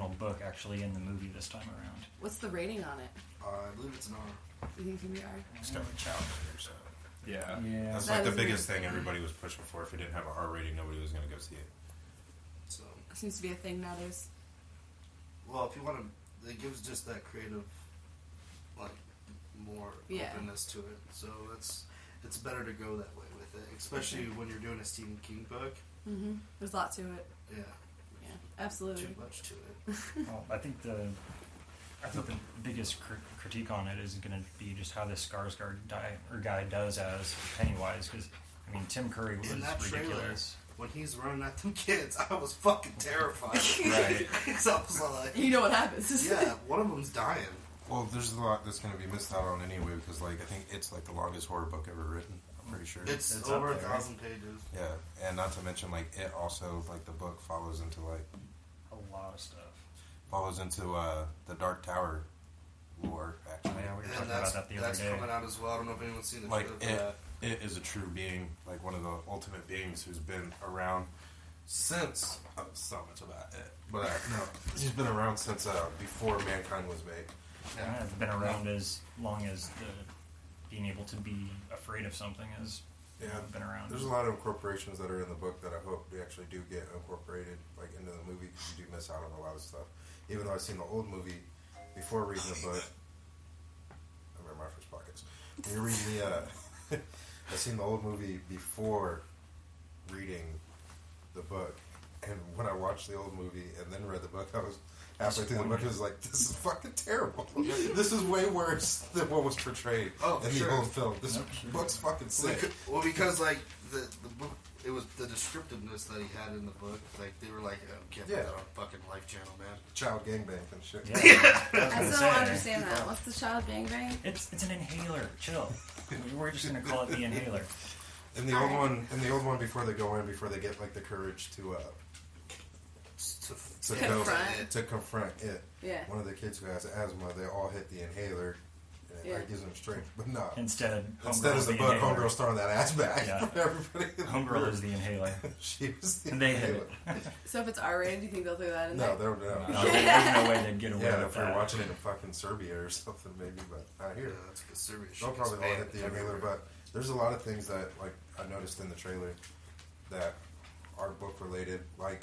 original book actually in the movie this time around. What's the rating on it? I believe it's an R. You think it's gonna be R? It's got like child or so. Yeah. That's That like the is biggest amazing. thing everybody was pushing for. If it didn't have an R rating, nobody was going to go see it. So, It seems to be a thing nowadays. well, if you want to, it gives just that creative, like, more Yeah. openness to it. So it's better to go that way with it, especially when you're doing a Stephen King book. Mm-hmm. There's a lot to it. Yeah, Yeah, absolutely. too much to it. Well, I think the biggest critique on it is going to be just how this Skarsgård guy does as Pennywise, because I mean Tim Curry was In that trailer, ridiculous. when he's running at them kids, I was fucking terrified. Right. So I was like, You know what happens. yeah, one of them's dying. Well, there's a lot that's going to be missed out on anyway, because like I think it's like the longest horror book ever written. I'm pretty sure. It's It's over up there. 1,000 pages. Yeah, and not to mention like it also like the book follows into A lot of stuff. the Dark Tower lore. Actually, Yeah, we were And talking about that the other that's day. coming out as well. I don't know if anyone's seen the like trailer for that. it is a true being, like one of the ultimate beings who's been around since so much about it, but no, he's been around since before mankind was made. Yeah, it's been around as long as the being able to be afraid of something has been around. There's a lot of incorporations that are in the book that I hope we actually do get incorporated like into the movie, because you do miss out on a lot of stuff. Even though I've seen the old movie before reading the book, I remember my first pockets. When you're reading the, I've seen the old movie before reading the book, and when I watched the old movie and then read the book, I was halfway through the book, I was like, "This is fucking terrible. This is way worse than what was portrayed in the old film. This book's fucking sick." Well, because like the book, it was the descriptiveness that he had in the book. Like they were like, oh, "Can't put that on fucking Life Channel, man." Child gangbang and shit. Yeah. I still don't understand that. What's the child gangbang? It's an inhaler. Chill. We're just gonna call it the inhaler. In the old one, before they go in, before they get like the courage to confront it. Yeah. One of the kids who has asthma, they all hit the inhaler, and it like, gives them strength. But no, Instead of the book, Homegirl's throwing that ass back. Yeah. Everybody. Homegirl is the inhaler. She was the And they hit inhaler. it. So if it's R-rated, do you think they'll throw that in No, there? no. There's no way they'd get away Yeah, with if you're that. watching it in fucking Serbia or something, maybe, but not here. Yeah, that's because Serbia They'll probably all hit the inhaler, everywhere. but there's a lot of things that like I noticed in the trailer that are book related. Like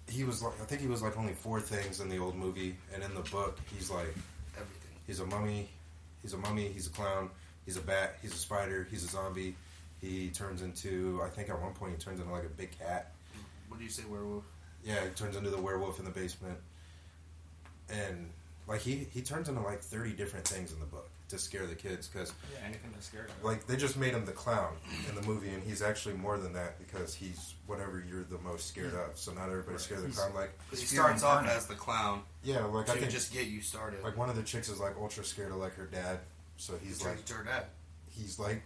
he was like, I think he was like only 4 things in the old movie, and in the book he's like everything. he's a mummy, he's a clown, he's a bat, he's a spider, he's a zombie. He turns into, I think at one point he turns into like a big cat. What do you say, werewolf? Yeah, he turns into the werewolf in the basement, and like he turns into like 30 different things in the book to scare the kids, because Yeah, anything to scare them. like they just made him the clown in the movie, and he's actually more than that, because he's whatever you're the most scared of. So not everybody's scared of the clown. Like Because he Fear starts off incarnate. as the clown yeah, like I to think just get you started. like one of the chicks is like ultra scared of like her dad, so he's like to her dad. he's like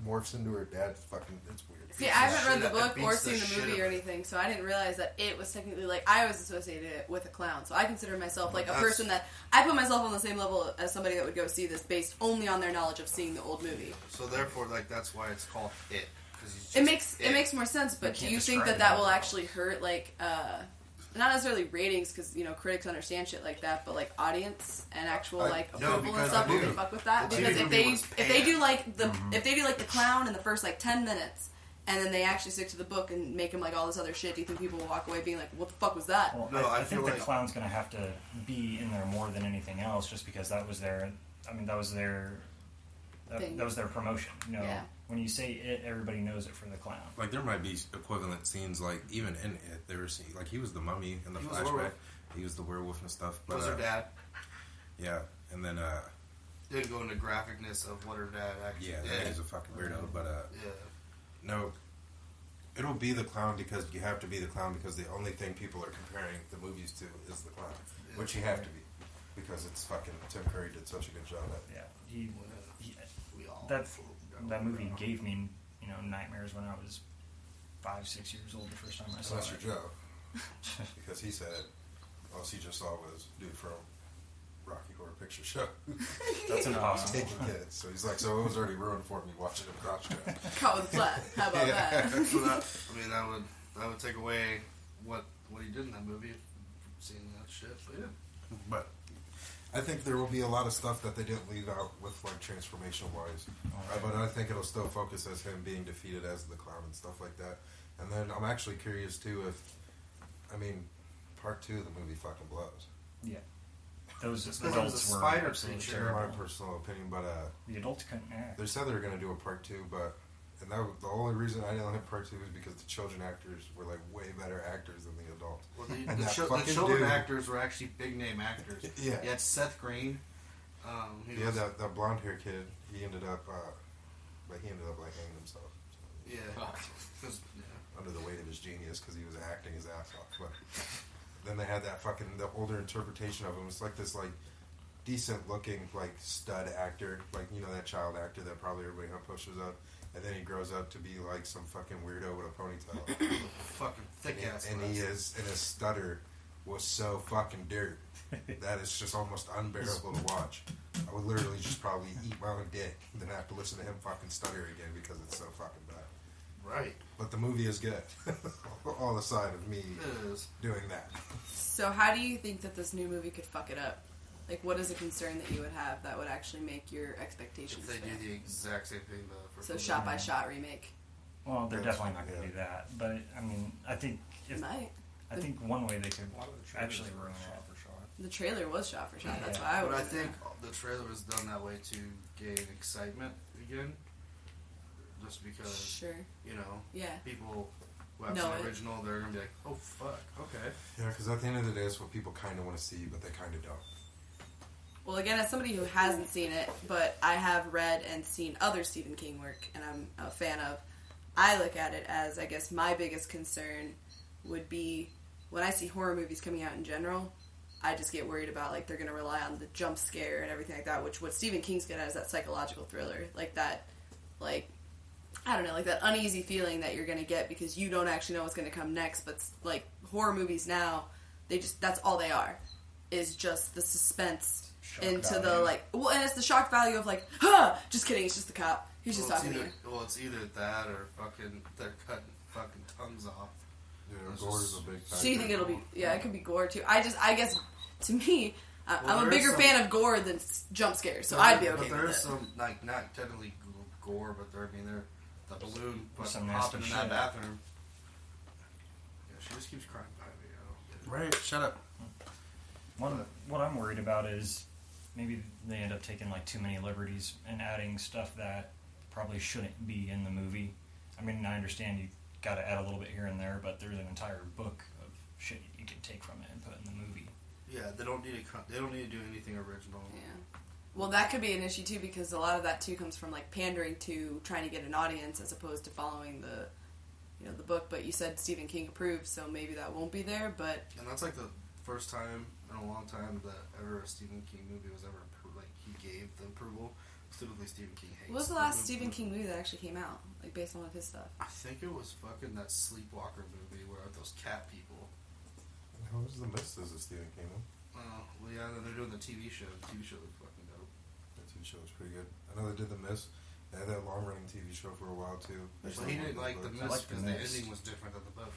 morphs into her dad. Fucking, it's weird. See, I haven't read the That book or beats the seen the shit movie out or of it. anything, so I didn't realize that it was technically like I was associated it with a clown. So I consider myself like a That's- person that I put myself on the same level as somebody that would go see this based only on their knowledge of seeing the old movie. So therefore, like that's why it's called It. 'Cause he's It just makes more sense, but do can't you think describe that it will well. actually hurt like not necessarily ratings, because critics understand shit like that, but like audience and actual like no, approval and because stuff? I Will they do. fuck with that? The Because TV if they was if they do panned. like the if they do like the clown in the first like 10 minutes, and then they actually stick to the book and make him like all this other shit, do you think people will walk away being like, what the fuck was that? Well, No, I I think feel the like- clown's going to have to be in there more than anything else, just because that was their. I mean, that was their. Thing. That was their promotion. Yeah. When you say it, everybody knows it for the clown. Like there might be equivalent scenes, like even in it, there were scenes, like he was the mummy in the He was a flashback. werewolf. He was the werewolf and stuff. But was her dad. yeah, and then Didn't go into graphicness of what her dad actually yeah, did. that is a fucking weirdo. But Yeah. no, it'll be the clown, because you have to be the clown, because the only thing people are comparing the movies to is the clown, which you have to be, because it's fucking Tim Curry did such a good job at. Yeah. He We all that movie gave me nightmares when I was 5-6 years old the first time I So saw that's it. your Joe, because he said all he just saw was dude from Rocky Horror Picture Show That's impossible. taking kids. So he's like, so it was already ruined for me watching him crouch down. Caught with flat. How about that? So that would take away what he did in that movie seeing that shit. But yeah. But I think there will be a lot of stuff that they didn't leave out with like transformation wise. But I think it'll still focus as him being defeated as the clown and stuff like that. And then I'm actually curious too if, I mean, part 2 of the movie fucking blows. Yeah. Those It's 'cause adults it was a were spider absolutely creature. In my terrible. personal opinion, but The adults couldn't act. they said they were gonna do a part 2, but and that was the only reason I didn't like part 2 is because the children actors were like way better actors than the adults. Well, And the that children fucking dude. actors were actually big name actors. Yeah. You had Seth Green. He Yeah, was, that blonde hair kid. He ended up like hanging himself. yeah. 'Cause, yeah. Under the weight of his genius because he was acting his ass off. But then they had that fucking the older interpretation of him. It's like this like decent looking like stud actor, like you know that child actor that probably everybody pushes up, and then he grows up to be like some fucking weirdo with a ponytail. Fucking thick ass. and he is, and his stutter was so fucking dirt that it's just almost unbearable to watch. I would literally just probably eat my own dick and then have to listen to him fucking stutter again because it's so fucking bad. Right. But the movie is good. All aside of me It is. doing that. So how do you think that this new movie could fuck it up? Like, what is a concern that you would have that would actually make your expectations If they fail? do the exact same thing the first So movie. shot by shot remake. Well, they're That's- definitely not going to yeah. do that. But I mean, I think It if might. I think one way they could A lot of the trailers actually were ruin shot it. for shot. The trailer was shot for shot. That's Yeah. why I would. But I think the trailer was done that way to gain excitement again. Just because, Sure. you know, Yeah. people who have Know seen it. the original, they're going to be like, oh, fuck, okay. Yeah, because at the end of the day, it's what people kind of want to see, but they kind of don't. Well, again, as somebody who hasn't seen it, but I have read and seen other Stephen King work, and I'm a fan of, I look at it as, I guess, my biggest concern would be when I see horror movies coming out in general, I just get worried about, like, they're going to rely on the jump scare and everything like that, which what Stephen King's good at is that psychological thriller. Like that, like, I don't know, like that uneasy feeling that you're going to get because you don't actually know what's going to come next, but, like, horror movies now, they just, that's all they are, is just the suspense Shock into the, value. like, well, and it's the shock value of, like, huh! Just kidding, it's just the cop. He's just Well, talking to you. Well, it's either that or fucking they're cutting fucking tongues off. Yeah, It's gore is just- a big factor. So you think it'll be, yeah, it could be gore too. I guess, to me, Well, I'm a there bigger is some- fan of gore than jump scares, so I'd be okay But with there's it. some, like, not technically gore, but they're, I mean, they're the balloon There's fucking some nasty popping in that shit. bathroom. Yeah, she just keeps crying by me. I don't get it. Right, shut up. What I'm worried about is maybe they end up taking like too many liberties and adding stuff that probably shouldn't be in the movie. I mean, I understand you got to add a little bit here and there, but there's an entire book of shit you can take from it and put in the movie. Yeah, they don't need to. They don't need to do anything original. Yeah. Well, that could be an issue too because a lot of that too comes from like pandering to trying to get an audience as opposed to following the, the book. But you said Stephen King approved, so maybe that won't be there. But And that's like the first time in a long time that ever a Stephen King movie was ever like he gave the approval. Typically, Stephen King hates. what was the the last movie. Stephen King movie that actually came out, like based on one of his stuff? I think it was fucking that Sleepwalker movie where those cat people. How was the Mist as a Stephen King one? Well, yeah, and then they're doing the TV show. The TV show looked fucking dope. That TV show was pretty good. I know they did the Mist. They had that long running TV show for a while too. But he didn't like the I Mist like The because the Mist. ending was different than the book.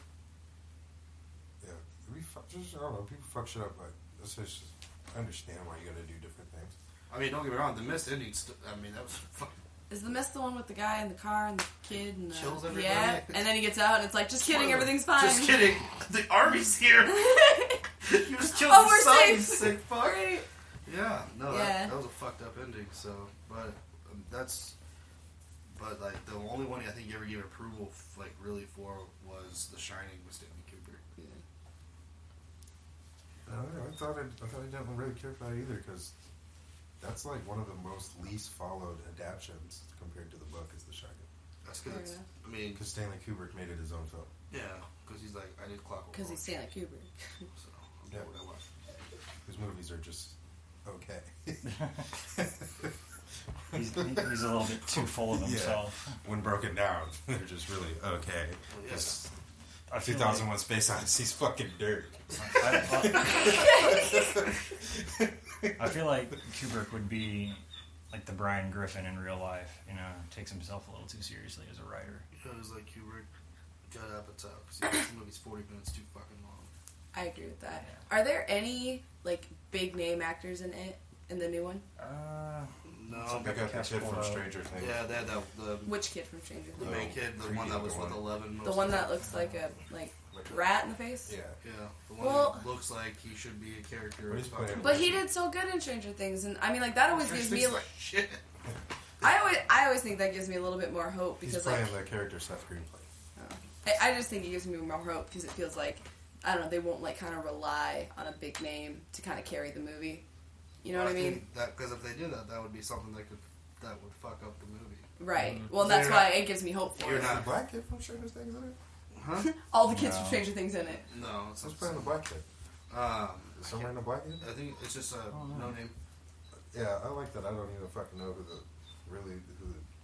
Yeah, I don't know. People fuck shit up, but it's just, I understand why you got to do different things. I mean, don't get me wrong. The Mist ending. I mean, that was fucking. Is the Mist the one with the guy in the car and the kid and the, Kills everybody. yeah? And then he gets out and it's like, just kidding, Spoiler. everything's fine. Just kidding. The army's here. You just killed Oh, his we're son, safe. you sick fuck. Right. Yeah, no, Yeah. That was a fucked up ending. So, but like the only one I think you ever gave approval like really for was The Shining with Stanley Kubrick. I thought I didn't really care for that either because that's like one of the most least followed adaptations compared to the book is The Shining. That's because Fair I mean, Because Stanley Kubrick made it his own film. yeah, because he's like I did Clockwork. Because he's Stanley Kubrick. So I'm Yeah. doing what I want. His movies are just okay. He's a little bit too full of Yeah. himself. When broken down, they're just really okay. Well, yeah. Because I feel 2001 Space Odyssey's fucking dirt. I feel like Kubrick would be like the Brian Griffin in real life. Takes himself a little too seriously as a writer. It was like Kubrick, Judd Apatow, because the movie's 40 minutes too fucking long. I agree with that. Are there any like big name actors in it in the new one? No. They got the kid from Stranger Things. Yeah, they had the Which kid from Stranger the Things? main kid, the one Creepy that was looking with one. 11. The one that looks like a rat in the face. Yeah. Yeah, the one Well- that looks like he should be a character. But he's playing- But he did so good in Stranger Things, and I mean, like that always gives me. like shit. I always think that gives me a little bit more hope He's because playing like the character Seth Green played. I just think it gives me more hope because it feels like I don't know they won't like kind of rely on a big name to kind of carry the movie. You know what I mean? Because if they did that, that would be something that would fuck up the movie. Right. Well, So that's you're why not- it gives me hope for you're it. Is not- the black kid from Stranger Things in it? Huh? All the kids No. from Stranger Things in it. No, it's Who's playing the black kid? Is somewhere in the black kid? I think it's just a no name. Yeah, I like that. I don't even fucking know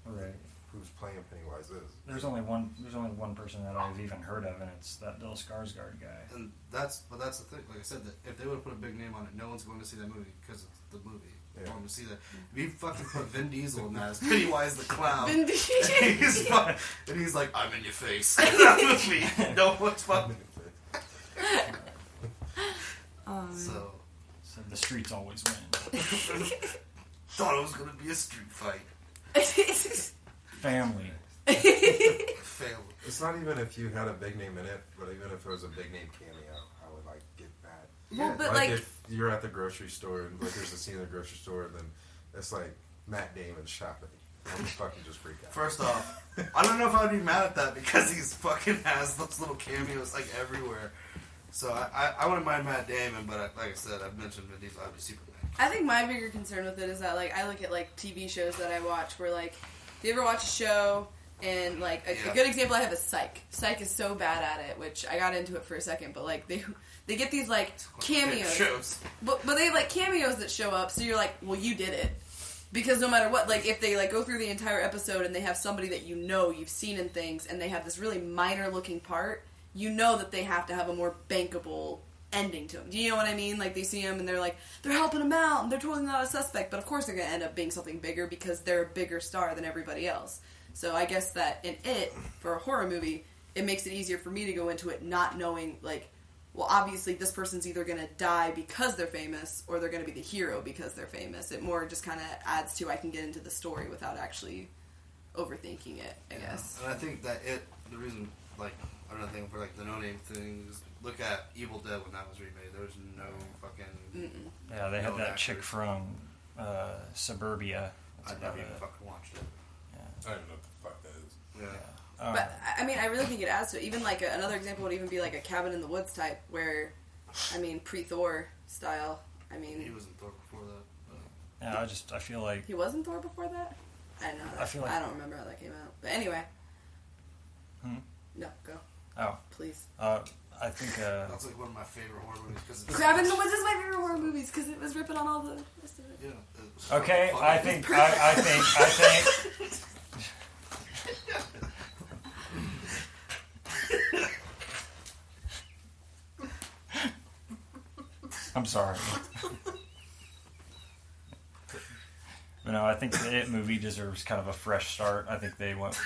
Right. who's playing Pennywise is. There's only one person that I've even heard of, and it's that Bill Skarsgård guy. And that's the thing. Like I said, that if they would have put a big name on it, no one's going to see that movie because it's the movie. Yeah. They're going to see that. If you fucking put Vin Diesel in that as Pennywise the clown, Vin Diesel. and he's like, "I'm in your face." In that movie, no one's fucking. So So the streets always win. thought it was going to be a street fight. Family. Failed. It's not even if you had a big name in it, but even if it was a big name cameo, I would like get mad. Well, but like if you're at the grocery store and like there's a scene in the grocery store, and then it's like Matt Damon shopping. I'm fucking just freak out. First off, I don't know if I'd be mad at that because he's fucking has those little cameos like everywhere. So I wouldn't mind Matt Damon, but like I said, I've mentioned Vin Diesel. I'd be Superman. I think my bigger concern with it is that like I look at like TV shows that I watch where like if you ever watch a show and like a good example I have is Psych. Psych is so bad at it, which I got into it for a second, but like they get these like cameos. Shows. But they have like cameos that show up, so you're like, well, you did it. Because no matter what, like if they like go through the entire episode and they have somebody that you know you've seen in things and they have this really minor looking part, you know that they have to have a more bankable ending to them. Do you know what I mean? Like they see him and they're like, they're helping him out and they're totally not a suspect, but of course they're going to end up being something bigger because they're a bigger star than everybody else. So I guess that in it, for a horror movie, it makes it easier for me to go into it not knowing like, well, obviously this person's either going to die because they're famous or they're going to be the hero because they're famous. It more just kind of adds to I can get into the story without actually overthinking it, I guess. And I think that the reason, like, another thing for like the no name thing is look at Evil Dead when that was remade. There was no fucking. Yeah, they had No that actors. chick from Suburbia. I That's never about even it. fucking watched it. I don't know what the fuck that is. Yeah. But I mean, I really think it adds to it. Even like another example would even be like a Cabin in the Woods type, where, I mean, pre-Thor style. I He mean, was in Thor before that. But Yeah, I feel like he wasn't Thor before that. I don't know. I feel like- I don't remember how that came out. But anyway, no, go oh, please. I think that's like one of my favorite horror movies because Cabin in the Woods is my favorite horror movies because it was ripping on all the rest of it. Yeah. it was okay. fucking I funny. think I think I'm sorry. But no, I think the It movie deserves kind of a fresh start. I think they went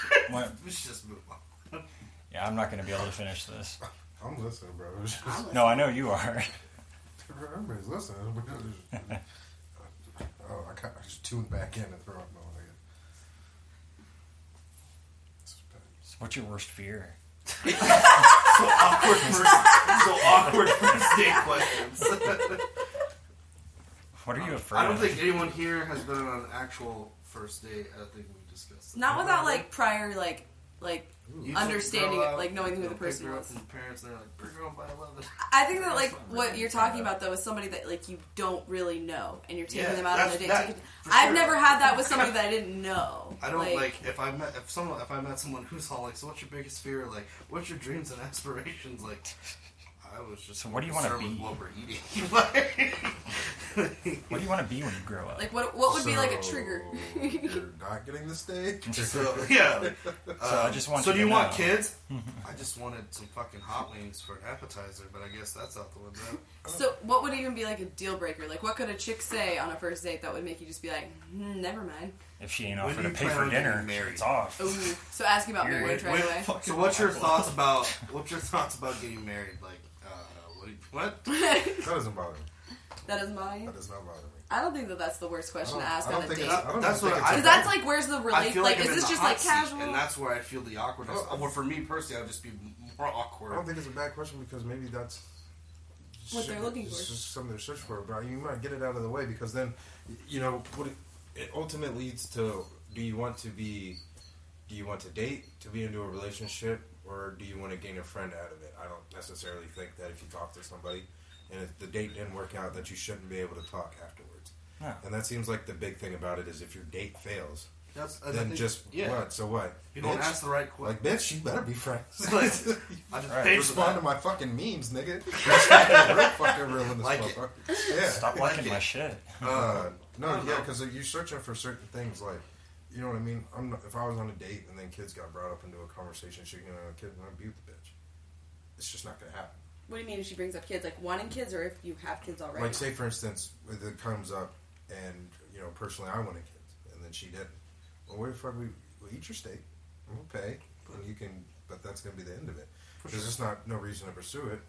We should just move on. yeah, I'm not going to be able to finish this. I'm listening, bro. It's just, I'm No, I know you are. everybody's listening. Oh, I just tuned back in and throw up my leg. So what's your worst fear? So awkward first date questions. What are you afraid I don't of? think anyone here has been on an actual first date. I think we discussed. Not without like prior like You understanding took a it, girl like knowing who out, the picked person her up was. from the parents, and they're like, "Bring her home by 11." I think that like what you're talking about though is somebody that like you don't really know and you're taking Yeah, them out on a that's- date. that- Taking- for I've sure. never had that with somebody that I didn't know. I don't like if I met someone who's all like, "So what's your biggest fear? Like, what's your dreams and aspirations?" Like, I was just So what do you wanna concerned with be? What we're eating. Like- What do you want to be when you grow up? Like what would be like a trigger? You're not getting the steak? So yeah. I just want So you do you to want know. kids? I just wanted some fucking hot wings for an appetizer, but I guess that's out the window. So what would even be like a deal breaker? Like what could a chick say on a first date that would make you just be like, never mind? If she ain't When offered do to you pay plan for on getting dinner, married? it's off. Ooh. So asking about Here, marriage right away. So what's your thoughts about getting married? Like, What? That doesn't bother me. That doesn't bother you? That does not bother me. I don't think that that's the worst question to ask I don't on a think date. it's- I don't That's think what it's I- a Because bad- that's like, where's the I relation? feel Like, I'm is in this the just hot like seat, casual? and that's where I feel the awkwardness. Oh, Well, for me personally, I'll just be more awkward. I don't think it's a bad question because maybe that's What they're looking it's for. just something they're searching for. But you might get it out of the way because then, you know, what it ultimately leads to: do you want to date, to be into a relationship, or do you want to gain a friend out of it? I don't necessarily think that if you talk to somebody and if the date didn't work out, that you shouldn't be able to talk afterwards. No. And that seems like the big thing about it is if your date fails, That's, then what? So what? You don't Bitch? ask the right question. Like, bitch, you better be friends. I just Right. paid for Respond that. to my fucking memes, nigga. real fucking real in this Like it. motherfucker. Yeah. Stop liking my shit. No, don't yeah, know. because you're searching for certain things, like, you know what I mean? If I was on a date and then kids got brought up into a conversation, she, kid, I'm gonna butte the bitch. It's just not gonna happen. What do you mean if she brings up kids? Like wanting kids, or if you have kids already? Like, say for instance, if it comes up, and personally, I wanted kids, and then she didn't. Well, where the fuck we'll eat your steak? We'll pay, and you can, but that's gonna be the end of it. There's just no reason to pursue it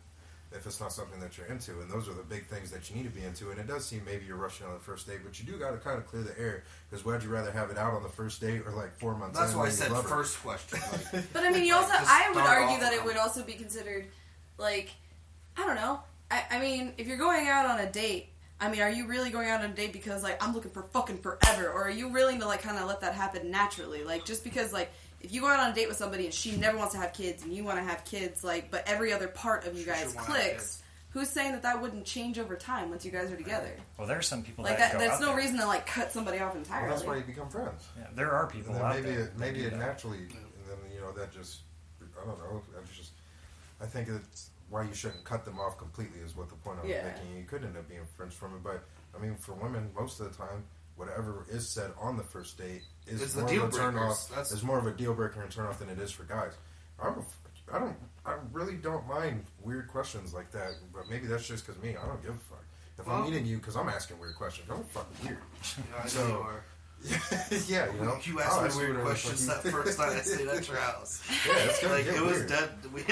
if it's not something that you're into, and those are the big things that you need to be into. And it does seem maybe you're rushing on the first date, but you do got to kind of clear the air, because would you rather have it out on the first date or like 4 months? That's in why I when you said love her? first question. Like, But I mean, you also, just I would start argue off that it on- would also be considered, like, I don't know. I mean, if you're going out on a date, I mean, are you really going out on a date because, like, I'm looking for fucking forever? Or are you willing to, like, kind of let that happen naturally? Like, just because, like, if you go out on a date with somebody and she never wants to have kids and you want to have kids, like, but every other part of you She guys should wanna have clicks, kids. who's saying that that wouldn't change over time once you guys are together? Well, there are some people Like, that that, go there's out no there. reason to, like, cut somebody off entirely. Well, that's why you become friends. Yeah, there are people And then out maybe there. it, maybe that it do that. naturally, and then that just, I don't know. I think it's why you shouldn't cut them off completely is what the point I was Yeah. making. You could end up being friends from it, but I mean, for women, most of the time, whatever is said on the first date is It's the more deal of a turn breakers. off. That's- Is more of a deal breaker and turn off than it is for guys. I really don't mind weird questions like that, but maybe that's just because me. I don't give a fuck. If I'm Well- meeting you because I'm asking weird questions, I'm fucking weird. I So- know you are. Yeah, you know. You I'll asked ask me weird whatever questions that fucking- first night I stayed at your house. Yeah, it's gonna Like get it was weird. dead. We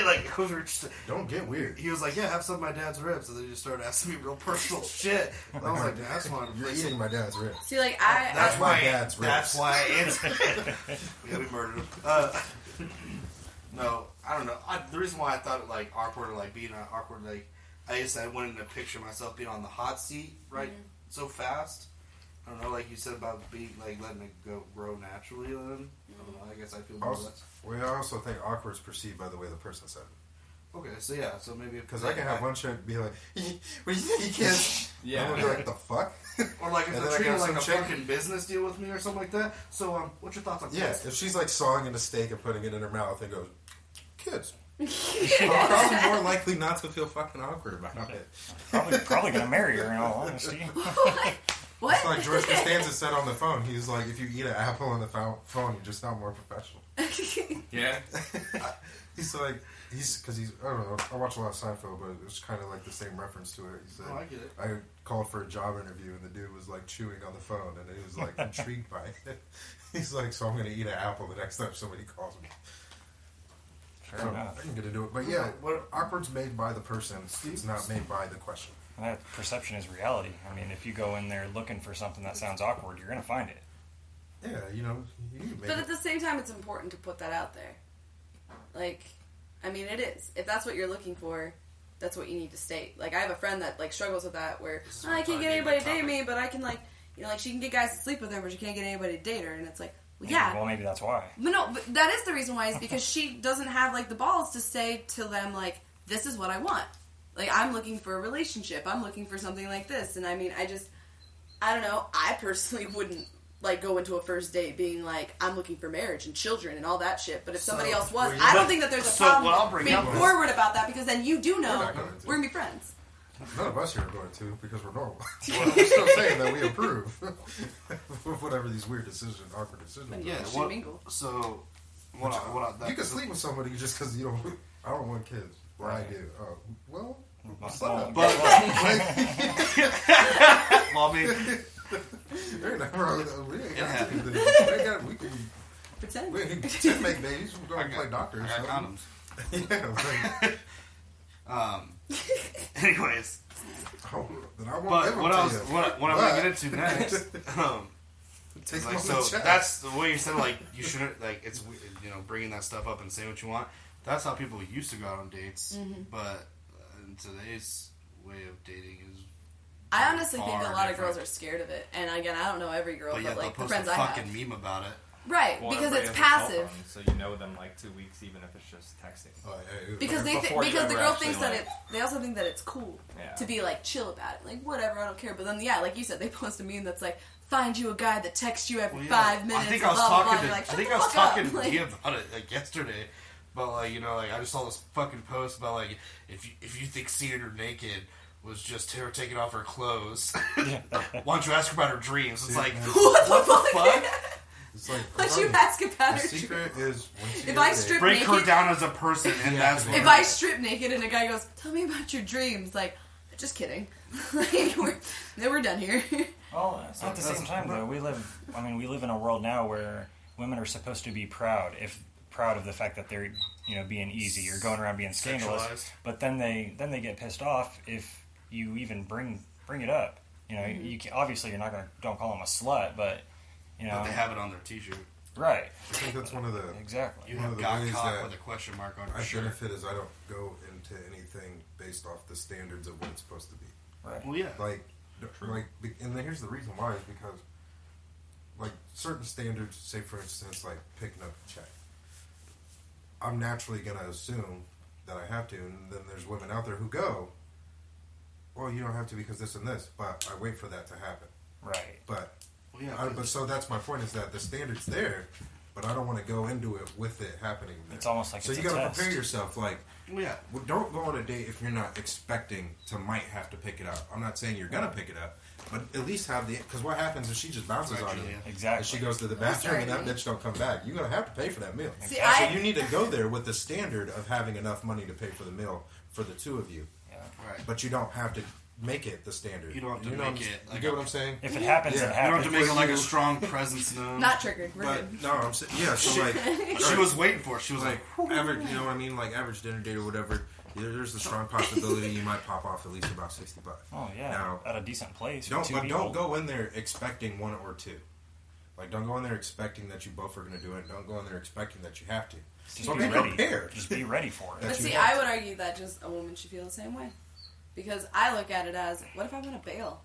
were just, Don't get weird. he was like, "Yeah, have some of my dad's ribs," and then he just started asking me real personal shit. And I was like, "That's one of the You're places." eating my dad's ribs. See, like, That's my why. dad's That's ribs. why I answered. Yeah, we murdered him. No, I don't know. The reason why I thought it like awkward or like being awkward, like I wanted to picture myself being on the hot seat so fast. I don't know, like you said about being like letting it grow naturally. Then I don't know. I guess I feel more Also, less. well, I also think awkward is perceived by the way the person said it. Okay, so yeah, so maybe Because I can have one chick be like, "What do you think, you kids?" Yeah. I'm gonna be like, "The fuck?" or like if And they're then I treating got like some a chick- fucking business deal with me or something like that. So what's your thoughts on Yeah, this? if she's like sawing in a steak and putting it in her mouth and goes, "Kids," I'm probably more likely not to feel fucking awkward about it. Probably gonna marry her in all honesty. what? It's like George Costanza said on the phone. He's like, "If you eat an apple on the phone, you just sound more professional." Yeah. He's like, because I don't know, I watch a lot of Seinfeld, but it was kind of like the same reference to it. He said, Oh, I get it. I called for a job interview, and the dude was like chewing on the phone, and he was like intrigued by it. He's like, so I'm going to eat an apple the next time somebody calls me. Fair So, enough. I can get into it. But yeah, what awkward's made by the person, it's not made by the question. And that perception is reality. I mean, if you go in there looking for something that sounds awkward, you're gonna find it. Yeah, you can make But it. at the same time, it's important to put that out there. Like, I mean, it is. If that's what you're looking for, that's what you need to state. Like, I have a friend that, like, struggles with that, where, This is "Oh, what I I can't thought get would be anybody the to date topic. me, but I can, like, you know, like, she can get guys to sleep with her, but she can't get anybody to date her." And it's like, well, yeah. Well, maybe that's why. But no, but that is the reason why, is because she doesn't have, like, the balls to say to them, like, this is what I want. Like, I'm looking for a relationship. I'm looking for something like this. And I mean, I don't know. I personally wouldn't, like, go into a first date being like, I'm looking for marriage and children and all that shit. But if somebody So, else was, well, you- I don't think that there's a so what I'll problem bring being up is- forward about that, because then you do know We're not going to. we're going to be friends. None of us here are going to because we're normal. Well, we're still saying that we approve of whatever these weird decisions, awkward decisions. Yeah. are. Should mingle. So that You can sleep with somebody just because you don't. I don't want kids. Well, I do. Oh, well, what's up? But well, I mean, There ain't nothing wrong with that. We ain't got to happens. do this. We can Pretend. we can make babies. We're going to play doctors. I got so- condoms. Yeah, like, Anyways, Oh, then I won't but give them what to else? you. What I'm gonna get into next? Take Like, them so on the chest. that's the way you said like you shouldn't like it's bringing that stuff up and saying what you want. That's how people used to go out on dates, but in today's way of dating is. I honestly think far a lot of different. girls are scared of it, and again, I don't know every girl, But but yet they'll like the post friends a I fucking have, meme about it. right? Well, Because everybody it's has a cell passive. phone, so you know them like 2 weeks, even if it's just texting. Oh, yeah, Because Before you because the ever girl actually, thinks that like- it. They also think that it's cool Yeah. to be like chill about it, like whatever, I don't care. But then like you said, they post a meme that's like, find you a guy that texts you every Well, 5 minutes. I think and I was blah, blah, blah. talking And to you're like, I think shut I the was fuck up. talking to Like, you about it like yesterday. But like like I just saw this fucking post about like if you think seeing her naked was just her taking off her clothes, why don't you ask her about her dreams? It's like what the fuck? It's like, Why'd I'm you telling ask you, about the her? secret is once you If get I a date- strip break her naked, down as a person, and that's what if I strip naked and a guy goes, tell me about your dreams, like, just kidding. Like, we're done here. Well, at the same time, though, we live in a world now where women are supposed to be proud of the fact that they're, being easy or going around being scandalous. Sexualized. But then they get pissed off if you even bring it up. You can, obviously you're not don't call them a slut, but But they have it on their T-shirt. right, I think that's one of the exactly. You One have of the got ways cock that with a question mark on I your shirt. benefit is I don't go into anything based off the standards of what it's supposed to be. Right. Well, yeah. And then here's the reason why is because, like, certain standards, say for instance, like picking up a check. I'm naturally gonna assume that I have to, and then there's women out there who go, well, you don't have to because this and this, but I wait for that to happen. Right. But Well, yeah. but so that's my point is that the standard's there, but I don't want to go into it with it happening. There. It's almost like so it's you a gotta test. prepare yourself. Like, Well, yeah. well, don't go on a date if you're not expecting to might have to pick it up. I'm not saying you're gonna pick it up, but at least have the because what happens if she just bounces on you Actually, and Exactly. she goes to the bathroom and that bitch don't come back, you're gonna have to pay for that meal. See, So I- you need to go there with the standard of having enough money to pay for the meal for the two of you, Yeah. Right. but you don't have to make it the standard. You don't have to know make what I'm- it You like get a- what I'm saying? If it happens, Yeah. it You don't have happens. to make it like a you- strong presence known. Not triggered. We're But good. no, I'm saying yeah. So like, She was waiting for it. She was like like, average, you know what I mean? Like average dinner date or whatever. There's a strong possibility you might pop off at least about $60. Oh yeah, Now, at a decent place. with two Don't people. go in there expecting one or two. Like don't go in there expecting that you both are going to do it. Don't go in there expecting that you have to. Just So be be ready. prepared. Just be ready for it. But that you see, have I to. would argue that just a woman should feel the same way. Because I look at it as, what if I want to bail?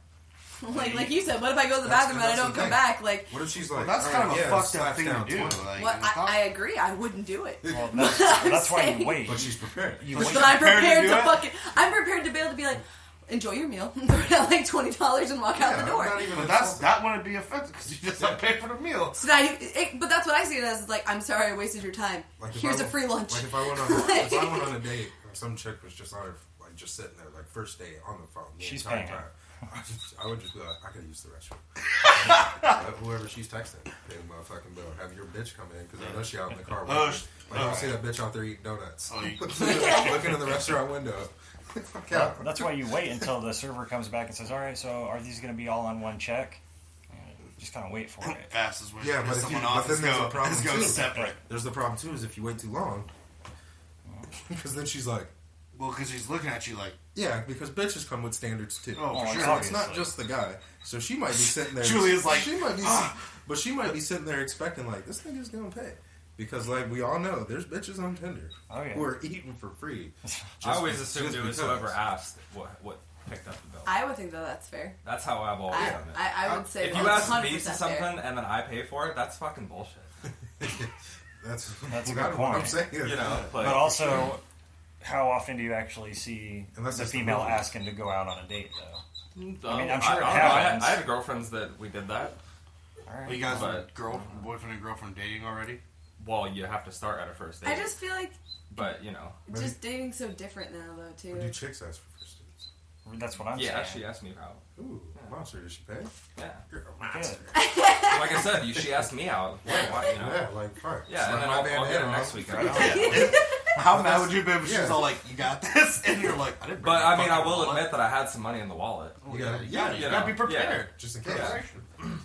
like you said, what if I go to the That's- bathroom and I that's don't the come thing. back? Like, What if she's well, like, that's all kind right, of a yeah, fucked up slaps thing down to do. 20. Like, what? it's not- I agree. I wouldn't do it. Well, that's why you wait. But she's prepared. You But wait. I'm prepared to prepared do to it? fucking. I'm prepared to be able to be like, enjoy your meal, throw down like $20 and walk out Yeah, the door. not even But insulting. that wouldn't be offensive because you just don't pay for the meal. So now, but that's what I see it as. Is like, I'm sorry, I wasted your time. Like if Here's I a free lunch. Like if I went on a date and some chick was just on her, like just sitting there, like first date on the phone. The She's entire paying. time. I would just be like, I could use the restroom. Whoever she's texting, pay the motherfucking bill. Have your bitch come in because I know she out in the car. Oh, Like I don't see that bitch out there eating donuts, Oh, you- looking in the restaurant window. Fuck out. That's why you wait until the server comes back and says, "All right, so are these going to be all on one check?" And just kind of wait for it. Fast as when Yeah, but if someone you- off but is then there's go, a problem is go too. separate. There's the problem too is if you wait too long, because then she's like, Well, because she's looking at you like, yeah, because bitches come with standards too. oh, for Oh, sure. So it's not Obviously. just the guy. So she might be sitting there. Julia's like, she might be, "Ah." but she might be sitting there expecting like this nigga's gonna pay, because like we all know, there's bitches on Tinder Oh yeah. who are eating for free. I always just assumed it was because. whoever asked what picked up the bill. I would think that that's fair. That's how I've always I, done it. I would say If that's you ask 100% me to something fair. and then I pay for it, that's fucking bullshit. That's a what good I'm point. saying. You know, But also, how often do you actually see Unless the it's the female movie. asking to go out on a date, though? I mean, I'm sure it don't know. happens. I had girlfriends that we did that. All right. Well, you guys are But- boyfriend and girlfriend dating already? Well, you have to start at a first date. I just feel like But you know, Maybe- just dating's so different now, though, too. What do chicks ask for first dates? That's what I'm yeah, saying. she asked me out. Ooh, monster, did she pay? Yeah, You're a Good. monster. like I said, she asked me out. Why, you know? Yeah, like fuck. Yeah, Slap and then my I'll bandana get her on. next week. Right on. How mad would you have been if she was Yeah. all like, you got this? And you're like, I didn't bring But my I mean, I fucking will wallet. admit that I had some money in the wallet. You gotta, Yeah, you you gotta know, be prepared. just in case. Yeah.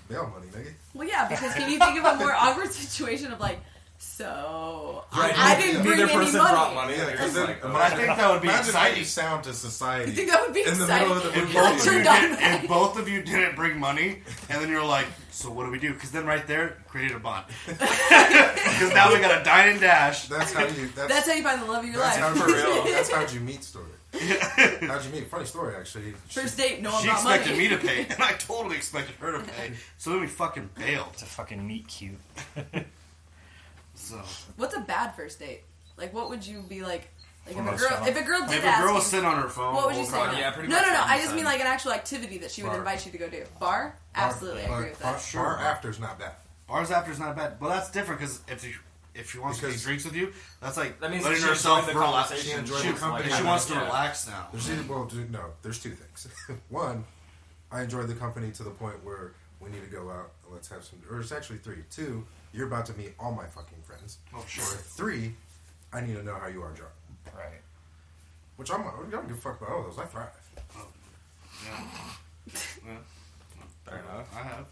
Bail money, nigga. Well, yeah, because can you think of a more awkward situation of like So Right, I didn't bring neither any person money. brought money. Yeah, They're because just then like, But I think that would be imagine how you exciting. sound to society. You think that would be in the exciting? middle of the If movie. both, of you Turned on did, that. if both of you didn't bring money, and then you're like, so what do we do? Because then right there, created a bond. Because now we got a dine and dash. That's how you. That's how you find the love of your That's life. how For real. That's how you meet story. How'd you meet? Funny story, actually. First date, no one She brought money. expected me to pay, and I totally expected her to pay. So then we fucking bailed. It's a fucking meet cute. So What's a bad first date? Like, what would you be like? Like For if a most girl, of them. if a girl did if a ask girl you, was sitting on her phone, what would you the say? whole No, time, yeah, pretty no, much no, no. what I you just said. mean like an actual activity that she would Bar. invite you to go do. Bar? Absolutely, I agree with that. Sure. Bar after's not bad. Bars after is not bad. Well, that's different because if she wants to Because- take drinks with you, that's like That means letting she herself enjoyed the relax. conversation. She enjoyed She, the company. she wants to Yeah. relax now. There's there's two things. One, I enjoyed the company to the point where we need to go out and let's have some. Or it's actually three. Two, you're about to meet all my fucking friends. Oh, Or sure. three, I need to know how you are, John. Right. Which I don't give a fuck about all those. I thrive. Yeah. Yeah, Fair enough. I have.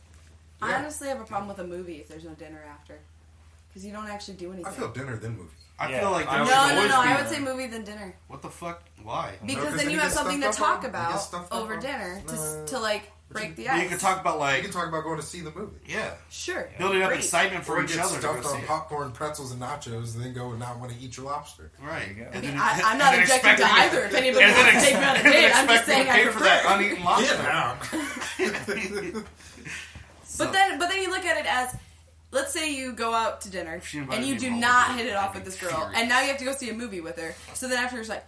I Yeah. honestly have a problem with a movie if there's no dinner after, because you don't actually do anything. I feel dinner then movie. I Yeah. feel like I there would should no, always no. be. I would say movie then dinner, What the fuck? Why? because 'cause then then you you have get something to stuffed up talk on. You get about stuffed up over on. dinner No. to like break the You ice. can talk about You like can talk about going to see the movie. yeah, Sure, building up Great. excitement for Or each get other. to stuffed go see on it. popcorn, pretzels, and nachos, and then go and not want to eat your lobster. Right. There you go. And then- I'm and not then objecting to expecting- either. If anybody and then wants to take me on a and then date, I'm just expecting saying to I pay for that prefer. uneaten lobster. But then you look at it as, let's say you go out to dinner She invited and you me do home not with her, hit it off I'd with be this girl, furious. and now you have to go see a movie with her. So then after you're just like,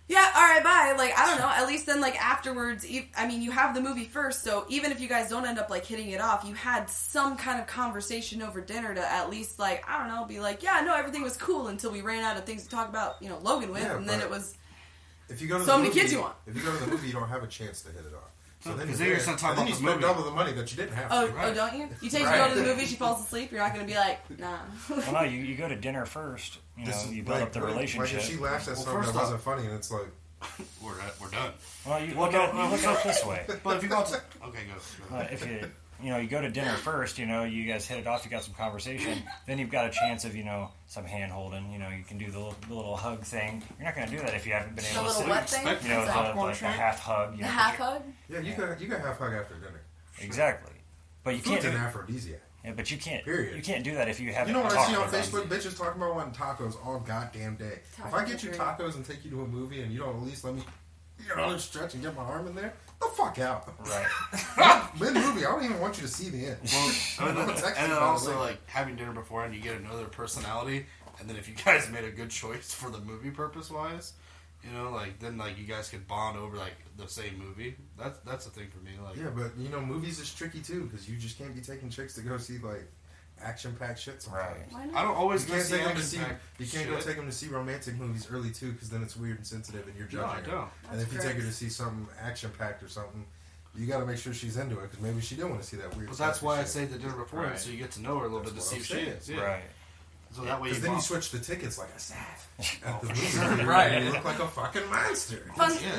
yeah, all right, bye. Like, I don't know. At least then, like, afterwards, I mean, you have the movie first, so even if you guys don't end up, like, hitting it off, you had some kind of conversation over dinner to at least, like, I don't know, be like, yeah, no, everything was cool until we ran out of things to talk about, you know, Logan with, Yeah, and then but- it was, If you go to So the many movie, kids you want. If you go to the movie, you don't have a chance to hit it off. So No, then 'cause you're then you're there, gonna talk and then about you the spend movie. double the money that you didn't have oh, to. Right. don't you? You take her Right. to go to the movie, she falls asleep, you're not going to be like, nah. Well, no, you go to dinner first. You know, This is you build like- up the like relationship. if she laughs at Well, something first that off- wasn't funny, and it's like, We're done. Well, you Well, look no, at no, it no. this way. But if you go to okay, go. If you go to dinner first, you know, you guys hit it off, you got some conversation, then you've got a chance of, you know, some hand holding, you know, you can do the little hug thing. You're not going to do that if you haven't been The able to little sit, what thing? you know, What's the, that? like the half hug. You The know, half hug? yeah, you can have hug after dinner. Exactly. But you can't Food's do an aphrodisiac. yeah, but you can't Period. you can't do that if you haven't You know what I talked see on about it. Facebook? Bitches talking about wanting tacos all goddamn day. If I get you Tacos. tacos and take you to a movie and you don't at least let me, stretch and get my arm in there, the fuck out. Right. Mid movie, I don't even want you to see the end. Well, and then, Text and you, then by the also way. like having dinner beforehand, you get another personality, and then if you guys made a good choice for the movie purpose wise, you know, like then like you guys could bond over like the same movie. That's the thing for me. Like Yeah, but movies is tricky too because you just can't be taking chicks to go see like action-packed shit. Sometimes. Right. Why I not? don't always You go can't see take them to see. action-packed You can't go shit. take them to see romantic movies early too because then it's weird and sensitive and you're No, I judging. her. don't. And That's if you take her correct. to see something action-packed or something, you got to make sure she's into it because maybe she didn't want to see that weird. But that's sexy why I shit. say the dinner before, Right. so you get to know her a little bit to That's see what if I'm she saying. is. Yeah. Right. So that way Because you then you bond. switch the tickets like a sav at the for movie. sure. Right. And you look like a fucking monster. Fun, Yeah.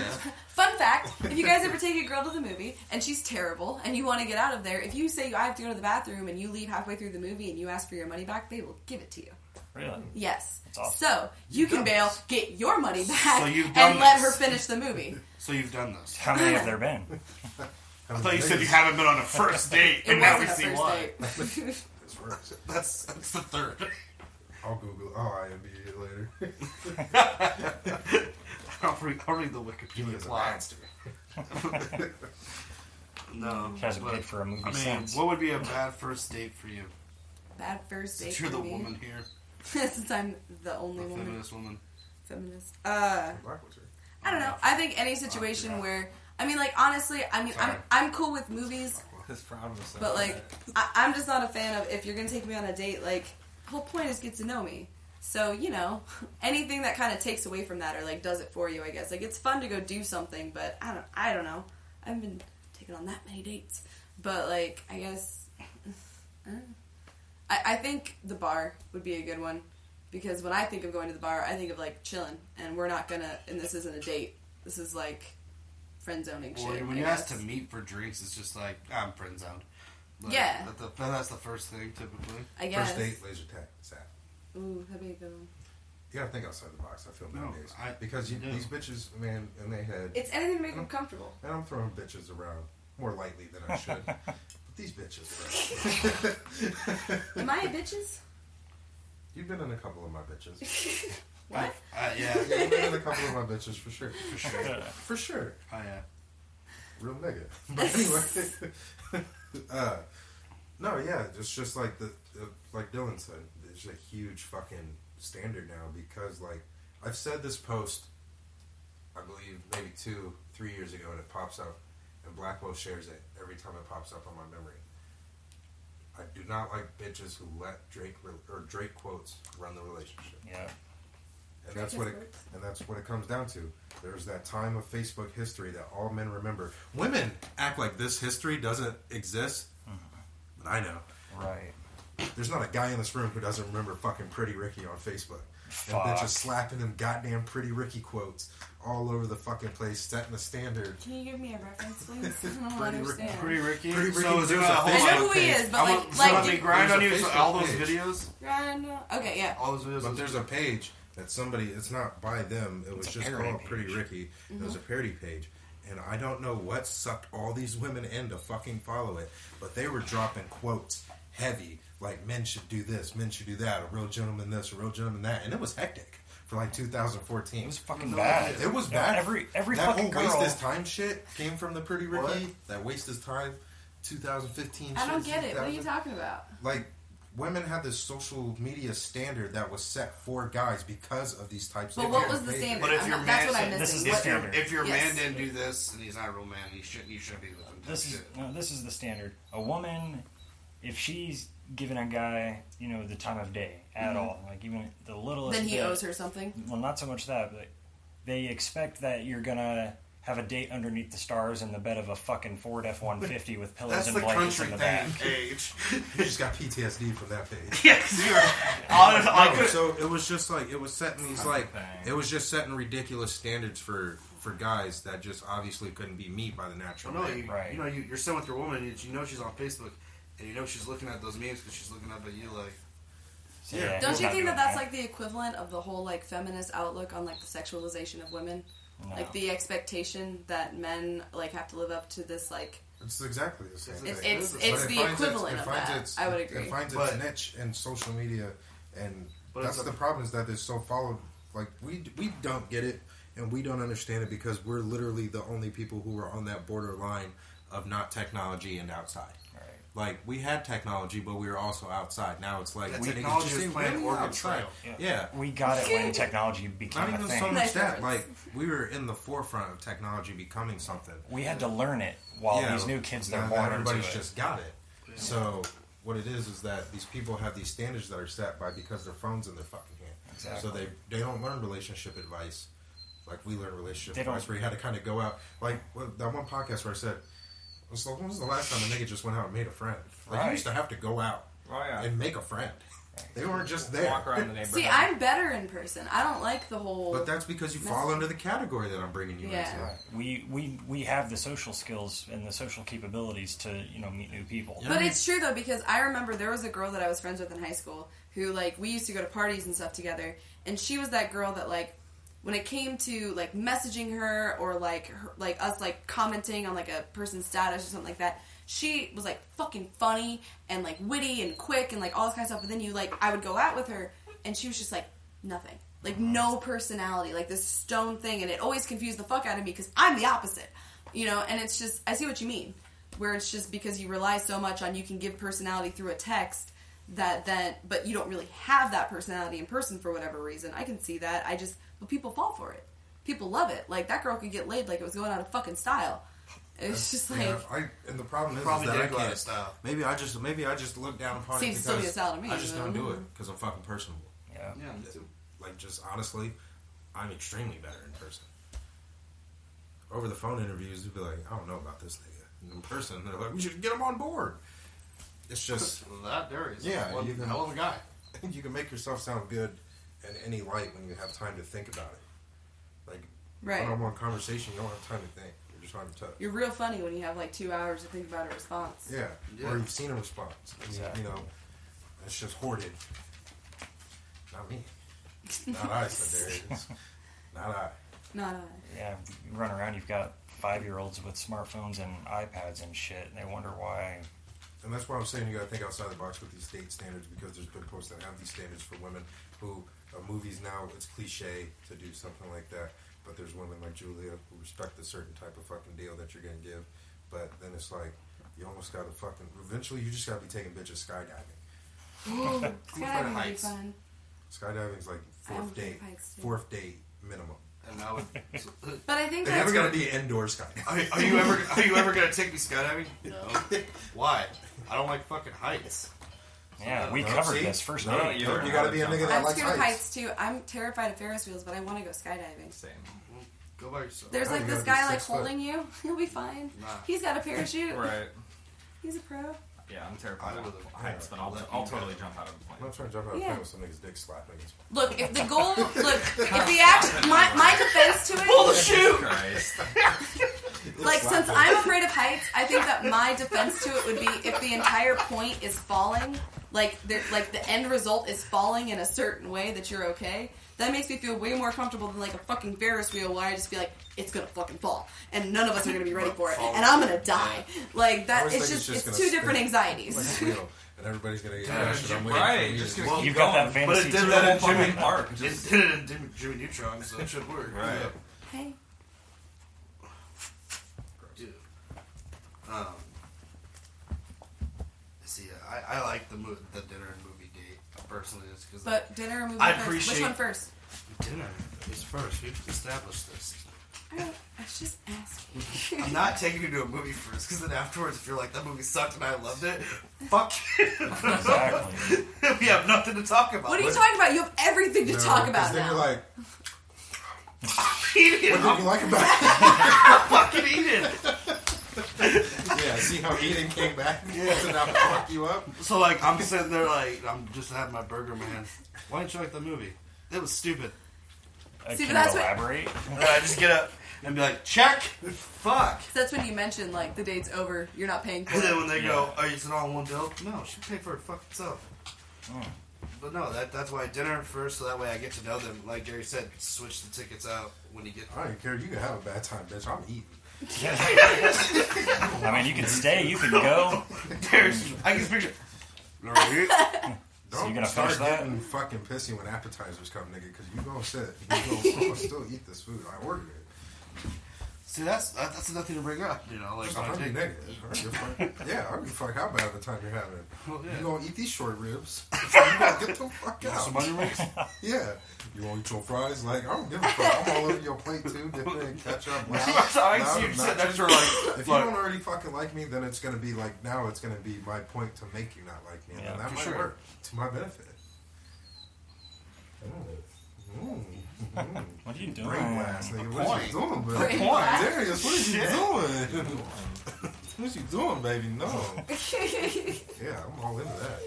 fun fact, if you guys ever take a girl to the movie and she's terrible and you want to get out of there, if you say I have to go to the bathroom and you leave halfway through the movie and you ask for your money back, they will give it to you. Really. Yes. That's awesome. So, you can done bail, this. get your money back, So you've done and let this. her finish the movie. So you've done this. How many have there been? I thought you said you haven't been on a first date, It and now wasn't we a see first why. date. It's worse. That's the third. I'll Google. I'll IMDb it later. I'll read the He Wikipedia was a plot. monster. No, She hasn't but, paid for a movie I mean, since. what would be a bad first date for you? Bad first date Since you're for the me. woman here, Since I'm the only the woman. feminist woman. Feminist. Black was her. I don't know. I think any situation where, I mean, like, honestly, I mean, Sorry. I'm cool with movies, His frown was so but, like, bad. I'm just not a fan of, if you're going to take me on a date, like, the whole point is get to know me. So, you know, anything that kind of takes away from that or, like, does it for you, I guess. Like, it's fun to go do something, but I don't know. I haven't been taken on that many dates. But, like, I guess, I don't know. I think the bar would be a good one. Because when I think of going to the bar, I think of, like, chilling. And we're not gonna, and this isn't a date. This is, like, friend zoning Well, shit. when I you ask guess. to meet for drinks, it's just like I'm friend zoned. Like, Yeah. That's the first thing, typically. I guess. First date, laser tag. Sad. Ooh, that'd be a good one. You gotta think outside the box. I feel No, nowadays I because do. these bitches, man, in their head. It's anything to make them comfortable. And I'm throwing bitches around more lightly than I should. But these bitches, bro. Am I a bitches? You've been in a couple of my bitches. What? Yeah. Yeah, you've been in a couple of my bitches for sure. For sure. For sure. Oh, yeah. Real nigga. But anyway, no, yeah, it's just like like Dylan said, it's a huge fucking standard now because like I've said this post, I believe maybe 2-3 years ago, and it pops up, and Blackwell shares it every time it pops up on my memory. I do not like bitches who let Drake quotes run the relationship. Yeah. And that's what it comes down to. There's that time of Facebook history that all men remember. Women act like this history doesn't exist, but I know. Right. There's not a guy in this room who doesn't remember fucking Pretty Ricky on Facebook. Fuck. And bitches slapping them goddamn Pretty Ricky quotes all over the fucking place, setting the standard. Can you give me a reference, please? I don't Pretty understand. Pretty Ricky. Pretty Ricky So was is there just a a whole I know Facebook who he page. is, but like, so I mean, like, grind on you There's a for all those Facebook page. videos. okay, yeah. All those videos. But there's a page that somebody, it's not by them, it was It's a just parody called Pretty page. Ricky. It was a parody page. And I don't know what sucked all these women in to fucking follow it, but they were dropping quotes heavy, like men should do this, men should do that, a real gentleman this, a real gentleman that. And it was hectic for like 2014. It was fucking No, bad. It was Yeah, bad. Every that fucking whole girl. waste his time shit came from the Pretty Ricky. What? That waste his time 2015 I don't shit, get it. What are you 2000. talking about? Like, women had this social media standard that was set for guys because of these types But of what was the pages. standard? But if your That's man- what I'm This missing. is the What- standard. If your Yes. man didn't do this and he's not a real man, you shouldn't be with him. This is the standard. A woman, if she's giving a guy, the time of day at all, like even the littlest Then he bit, owes her something. Well, not so much that, but they expect that you're gonna have a date underneath the stars in the bed of a fucking Ford F-150 with pillows That's and the blankets country in the back. thing, Age. You just got PTSD from that page. Yes, you're. I No, could. so it was just like it was setting these like Thing. it was just setting ridiculous standards for guys that just obviously couldn't be met by the natural No, man. Right. you're sitting with your woman, and you know she's on Facebook, and you know she's looking at those memes because she's looking up at you like. So, Yeah. Don't he's you not think that doing that's like the equivalent of the whole like feminist outlook on like the sexualization of women? No. Like the expectation that men like have to live up to this like It's exactly the same It's- thing. it's But it's But it the finds equivalent it of finds that. its- I would agree. It finds its But- niche in social media, and But that's it's a- the problem is that it's so followed. Like we don't get it, and we don't understand it because we're literally the only people who are on that borderline of not technology and outside. Right. Like we had technology, but we were also outside. Now it's like That we technology just is say, playing really Oregon outside. Trail. Yeah. We got it when technology became Not a even thing. so much Nice that. reference. Like we were in the forefront of technology becoming something. We had to learn it while Yeah, these new kids they're now born into everybody's it. just got it. So what it is that these people have these standards that are set by because their phones in their fucking hand. Exactly. So they don't learn relationship advice like we learn relationship They advice don't- where you had to kind of go out like that one podcast where I said, when was the last time a nigga just went out and made a friend? Like you Right. used to have to go out Oh yeah. and make a friend. They weren't just there. Walk around the neighborhood. See, I'm better in person. I don't like the whole. But that's because you fall under the category that I'm bringing you Yeah. into. Right. We have the social skills and the social capabilities to meet new people. Yeah. But it's true though, because I remember there was a girl that I was friends with in high school who like we used to go to parties and stuff together, and she was that girl that like when it came to like messaging her or like us like commenting on like a person's status or something like that, she was like fucking funny and like witty and quick and like all this kind of stuff. But then I would go out with her and she was just like nothing, like no personality, like this stone thing, and it always confused the fuck out of me because I'm the opposite, And it's just I see what you mean. Where it's just because you rely so much on you can give personality through a text but you don't really have that personality in person for whatever reason. I can see that. But people fall for it. People love it. Like that girl could get laid like it was going out of fucking style. It's just like And the problem is Probably that I did go out of can't. style. Maybe I just look down upon Seems it to still be because a style to me, I just don't though. do it because I'm fucking personable. Yeah. Yeah, me too. Like just honestly, I'm extremely better in person. Over the phone interviews, they'd be like, I don't know about this nigga. And in person, they're like, we should get him on board. It's just That Darius. Yeah, One you can- hell of a guy. you can make yourself sound good in any light when you have time to think about it. Like right. one-on-one conversation, you don't have time to think. You're just on your toes. You're real funny when you have like 2 hours to think about a response. Yeah. Yeah. Or you've seen a response. I mean, Exactly. you know, it's just hoarded. Not me. Not I, said Darius. Not I. Not I. Yeah, you run around, you've got 5-year-olds with smartphones and iPads and shit, and they wonder why. And that's why I'm saying you got to think outside the box with these state standards, because there's been posts that have these standards for women who movies now, it's cliche to do something like that, but there's women like Julia who respect a certain type of fucking deal that you're going to give, but then it's like, you almost got to fucking, eventually you just got to be taking bitches skydiving. Skydiving would be heights. fun. Skydiving's like I'm fourth afraid date. of heights, too. Fourth date minimum. And I would. But I think They that's never got to be indoor skydiving. Are you ever gonna take me skydiving? No. Why? I don't like fucking heights. Yeah, we No, covered see? this first No, date. you got to be a nigga that I'm likes scared of heights. heights too. I'm terrified of Ferris wheels, but I want to go skydiving. Same. Go by yourself. There's Oh, like you this gotta be guy like 6 foot. holding you. He'll be fine. Nah. He's got a parachute. Right. He's a pro. Yeah, I'm terrified I of would've- heights, but I'll totally jump out of the I'm plane. not trying to jump out of a Yeah. plane with some nigga's dick slapping. Look, if the goal, if the act, my defense to it, Pull the shoe. Christ. like since I'm afraid of heights, I think that my defense to it would be if the entire point is falling, like the end result is falling in a certain way that you're okay. That makes me feel way more comfortable than like a fucking Ferris wheel where I just feel like it's gonna fucking fall and none of us are gonna be ready for it and I'm gonna die. Like I that, always it's think just it's it's just two gonna different spin anxieties. like a wheel, and everybody's gonna get Yeah, crushed. I'm waiting right, for me just to- gonna Well, keep You've got going. that But fantasy it did too. that in Fucking Jimmy park. It Just did it in Jimmy Neutron, so it should work. Right. Hey, Dude. See, I like the dinner and movie date personally, just because but dinner or movie I first? appreciate- Which one first? dinner is first. We've established this. I was just asking. I'm not taking you to a movie first, because then afterwards, if you're like, that movie sucked and I loved it, fuck you. Exactly. We have nothing to talk about. What are you talking about? You have everything to No, talk 'cause about then now. you're like, Eat it. what did I'm you like about it? fucking eating. Yeah, see how eating came back to not fuck you up? So, like, I'm sitting there, like, I'm just having my burger, man. Why didn't you like the movie? It was stupid. See, Can but that's you what- elaborate? And I just get up and be like, check. Fuck. That's when you mention like the date's over, you're not paying for And then it. when they go, oh, is it all in one bill? No, she paid for it fucking self. Oh. But no, that's why dinner first, so that way I get to know them. Like Jerry said, switch the tickets out when you get. I don't care. You can have a bad time, bitch. I'm eating. I mean, you can stay, you can go. There's, I can picture. Don't you gonna start finish that? getting fucking pissy when appetizers come, nigga, because you gonna sit. You gonna still eat this food. I ordered it. See, that's nothing to bring up, you know. Like, It's on a 100 date. negative. I don't give a fuck. Yeah, I don't give a fuck how bad of a time you're having. Well, yeah. You gonna eat these short ribs? You gotta get the fuck You want out. some onion rings? Yeah. You want to eat your fries? Like, I don't give a fuck. I'm all over your plate, too. Dipping in ketchup. I see you sitting next to her like, If you don't already fucking like me, then it's gonna be like, now it's gonna be my point to make you not like me. And Yeah, then that for might sure. work to my benefit. What are you doing? Brain blast, nigga. What are you doing, baby? Brain blast. Darius, what are you doing? What you doing, baby? No. Yeah, I'm all into that.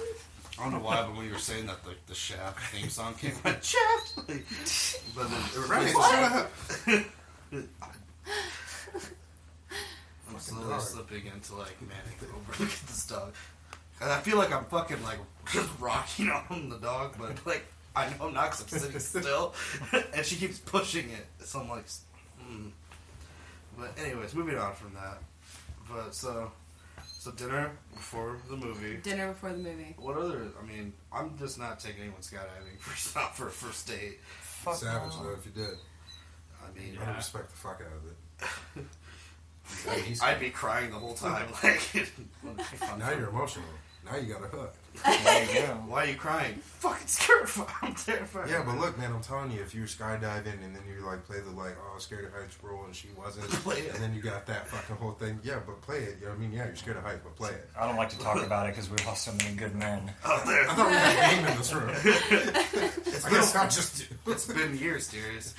I don't know why, but when you were saying that, the Shaft theme song came on. Shaft! Like, but then it Right, replaced shut up. I'm slowly dog. slipping into, like, manic over look at this dog. And I feel like I'm fucking, like, just rocking on the dog, but, like, I know I'm not 'cause I'm sitting still. And she keeps pushing it. So I'm like, But anyways, moving on from that. But so dinner before the movie. Dinner before the movie. What other? I mean, I'm just not taking anyone skydiving not for a first date. Fuck Savage, no. though, if you did. I mean, I would respect the fuck out of it. I'd be crying the whole time. Like, wouldn't be fun. Now you're emotional. Now you got a hook. There you go. Why are you crying? Fucking terrified. I'm terrified. Yeah, but look, man, I'm telling you, if you're skydiving and then you like play the like, oh, scared of heights role and she wasn't, Play it. and then you got that fucking whole thing. Yeah, but play it. You know what I mean? Yeah, you're scared of heights, but play it. I don't like to talk about it because we lost so many good men. Oh, there. I thought we had a game in this room. I guess not just you. It's been years, Darius.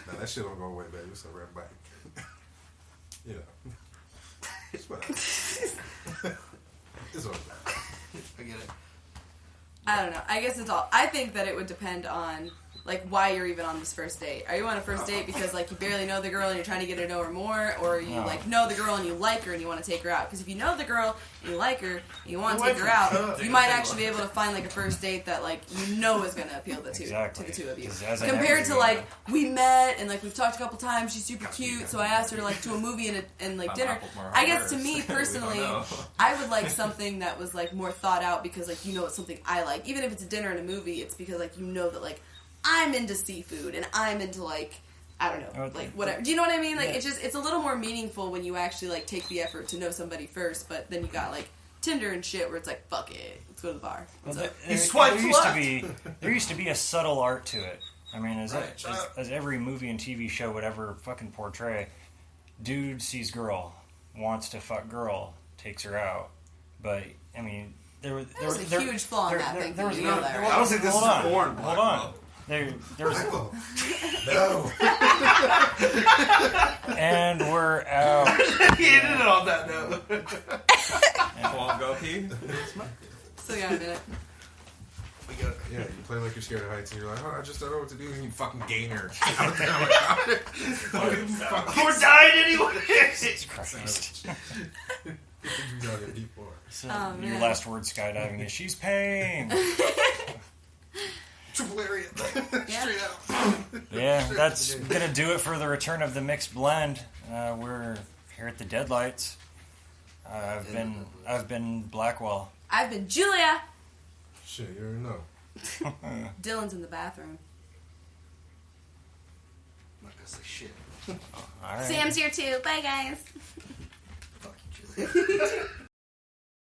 No, that shit don't go away, baby. It's a red bike. You know. It's whatever. It's over. I get it. I don't know. I guess it's all. I think that it would depend on like why you're even on this first date. Are you on a first date because like you barely know the girl and you're trying to get to know her more, or you No. like know the girl and you like her and you want to take her out? Because if you know the girl and you like her and you want to take her out, you might actually be able to find like a first date that like you know is going to appeal to the Exactly. two of you. 'Cause as in Compared to every- like we met and like we've talked a couple times, she's super cute, so I asked her like to a movie and like My dinner. mouth was more I guess to hard. me We don't personally, know. I would like something that was like more thought out because like you know it's something I like. Even if it's a dinner and a movie, it's because like you know that like I'm into seafood and I'm into like I don't know, like whatever. Do you know what I mean? Like Yeah. it's a little more meaningful when you actually like take the effort to know somebody first, but then you got like Tinder and shit where it's like fuck it, let's go to the bar. Well, So, He swipes there used to be a subtle art to it. I mean, Right. as every movie and TV show would ever fucking portray, dude sees girl, wants to fuck girl, takes her out. But I mean, there was a huge flaw in that thing, you know that, right? I don't think this hold is on, porn. Hold on. There was, No. and we're out. He ended it on that note. Come on, go pee. Still got a minute. We got Yeah, you play like you're scared of heights, and you're like, oh, I just don't know what to do, and you fucking gainer. We're dying anyway. Christ. You got it before. So Oh, your man. last word skydiving is she's paying. Triple area. Yeah. Straight out. Yeah, that's gonna do it for the return of the mixed blend. We're here at the Deadlights. I've been Blackwell. I've been Julia. Shit, you already know. Dylan's in the bathroom. I'm not gonna say shit. All right. Sam's here too. Bye guys. Fuck you, Julia.